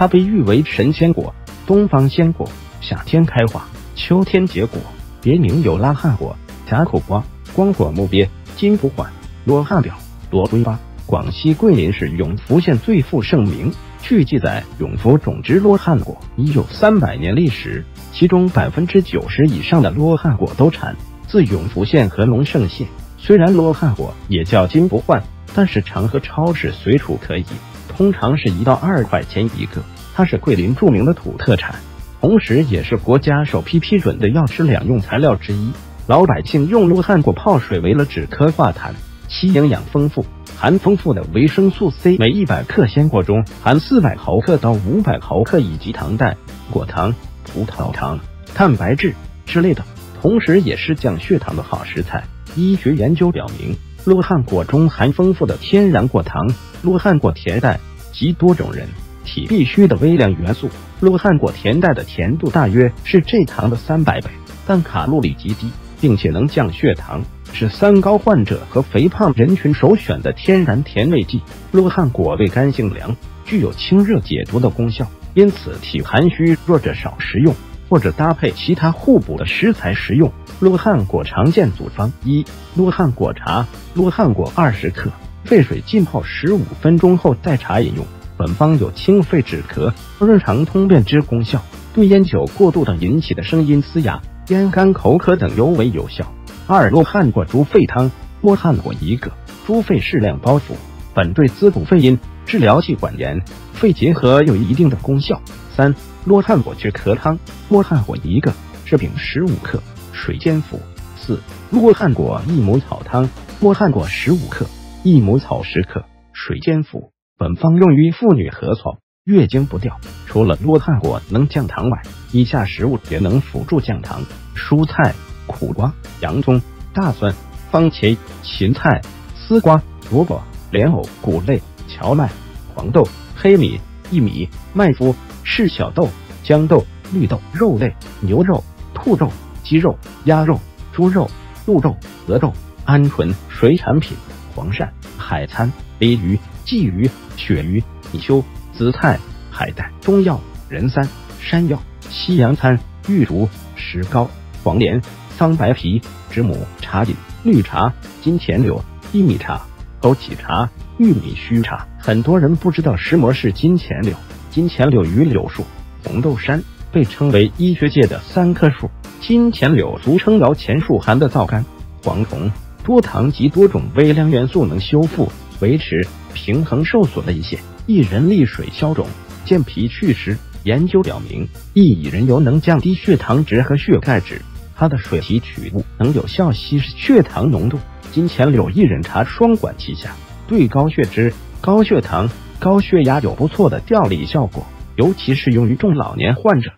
它被誉为神仙果、东方仙果，夏天开花，秋天结果，别名有拉汉果、夹口瓜、光果木鳖、金不换、罗汉表、罗龟巴。广西桂林市永福县最负盛名。据记载，永福种植罗汉果已有300年历史，其中90%以上的罗汉果都产自永福县和龙胜县。虽然罗汉果也叫金不换，但是常和超市随处可以，通常是1到2块钱一个。它是桂林著名的土特产，同时也是国家首批批准的药吃两用材料之一。老百姓用罗汉果泡水为了止咳化痰，其营养丰富，含丰富的维生素 C， 每100克鲜果中含400毫克到500毫克以及糖代、果糖、葡萄糖、蛋白质之类的，同时也是降血糖的好食材。医学研究表明，罗汉果中含丰富的天然果糖、罗汉果甜代及多种人体必需的微量元素。罗汉果甜代的甜度大约是蔗糖的300倍，但卡路里极低，并且能降血糖，是三高患者和肥胖人群首选的天然甜味剂。罗汉果味甘性凉，具有清热解毒的功效，因此体寒虚弱者少食用，或者搭配其他互补的食材食用。罗汉果常见组方：一、罗汉果茶。罗汉果20克，沸水浸泡15分钟后代茶饮用。本方有清肺止咳、润肠通便之功效，对烟酒过度等引起的声音嘶哑、咽干口渴等尤为有效。二、罗汉果猪肺汤。罗汉果1个，猪肺适量包服，本对滋补肺阴、治疗气管炎、肺结核有一定的功效。三、罗汉果止咳汤。罗汉果1个，柿饼15克，水煎服。四、罗汉果益母草汤。罗汉果15克，益母草10克，水煎服。本方用于妇女咳嗽、月经不调。除了罗汉果能降糖外，以下食物也能辅助降糖：蔬菜、苦瓜、洋葱、大蒜、番茄、芹菜、丝瓜、萝卜、莲藕、谷类、荞麦、黄豆、黑米、薏米、麦麸、赤小豆、豇豆、绿豆。肉类：牛肉、兔肉、鸡肉、鸭肉、猪肉、鹿肉、鹅肉、鹌鹑。水产品：黄鳝、海参、鲱鱼、鲫鱼、鳕鱼、米鳅、紫菜、海带。中药：人参、山药、西洋参、玉竹、石膏、黄连、桑白皮、知母。茶饮：绿茶、金钱柳、薏米茶、枸杞茶、玉米须茶。很多人不知道石磨是金钱柳。金钱柳与柳树、红豆杉被称为医学界的3棵树。金钱柳俗称摇钱树，含的皂苷、黄酮、多糖及多种微量元素，能修复、维持、平衡受损的一些薏仁利水消肿、健脾祛湿。研究表明，薏仁油能降低血糖值和血钙值，它的水提取物能有效稀释血糖浓度。金钱柳薏仁茶双管齐下，对高血脂、高血糖、高血压有不错的调理效果，尤其适用于中老年患者。